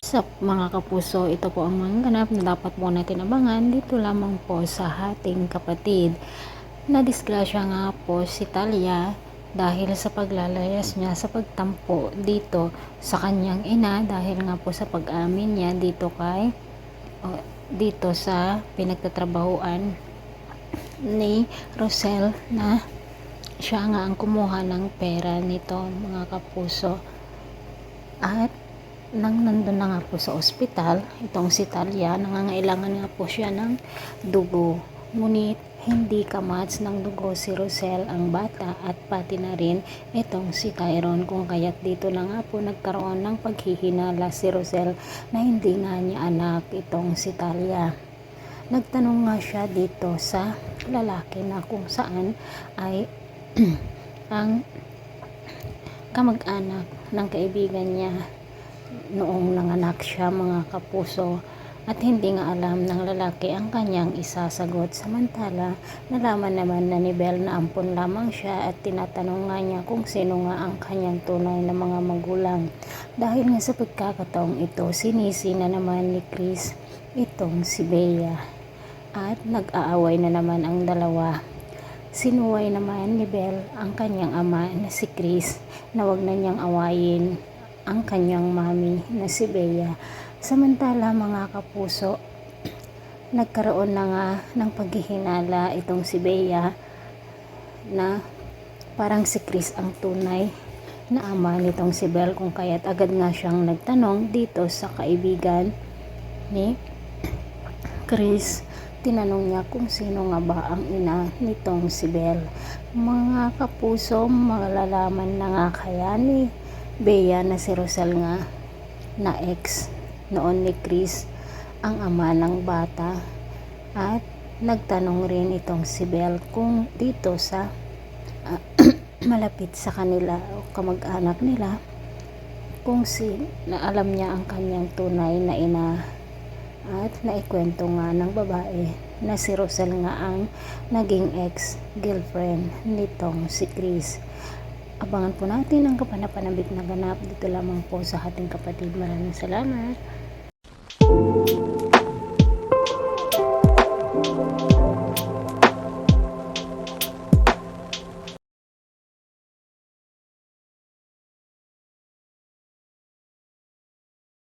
Sa mga kapuso, ito po ang mga ganap na dapat po natin abangan dito lamang po sa ating kapatid. Nadisgrasya nga po si Talia dahil sa paglalayas niya sa pagtampo dito sa kanyang ina dahil nga po sa pag-amin niya dito sa pinagtatrabahuan ni Rosel na siya nga ang kumuha ng pera nito mga kapuso. At nang nandun na nga po sa ospital, itong si Talia, nangangailangan nga po siya ng dugo. Ngunit hindi kamats ng dugo si Rosel ang bata at pati na rin itong si Tyrone, kung kaya't dito na nga po nagkaroon ng paghihinala si Rosel na hindi nga niya anak itong si Talia. Nagtanong nga siya dito sa lalaki na kung saan ay ang kamag-anak ng kaibigan niya noong nanganak siya mga kapuso, at hindi nga alam ng lalaki ang kanyang isasagot. Samantala nalaman naman na ni Belle na ampon lamang siya at tinatanong nga niya kung sino nga ang kanyang tunay na mga magulang. Dahil nga sa pagkakataong ito, sinisi na naman ni Chris itong si Bea at nag-aaway na naman ang dalawa. Sinuway naman ni Belle ang kanyang ama na si Chris na wag na niyang awayin ang kanyang mami na si Bea. Samantala mga kapuso, nagkaroon na nga ng paghihinala itong si Bea na parang si Chris ang tunay na ama nitong si Belle, kung kaya't agad nga siyang nagtanong dito sa kaibigan ni Chris. Tinanong niya kung sino nga ba ang ina nitong si Belle. Mga kapuso, malalaman na nga kaya ni Bea na si Rosel nga na ex noon ni Chris ang ama ng bata. At nagtanong rin itong si Belle kung dito sa malapit sa kanila o kamag-anak nila kung na alam niya ang kanyang tunay na ina. At naikwento nga ng babae na si Rosel nga ang naging ex-girlfriend nitong si Chris. Abangan po natin ang kapanapanabik na ganap dito lamang po sa ating kapatid. Maraming salamat.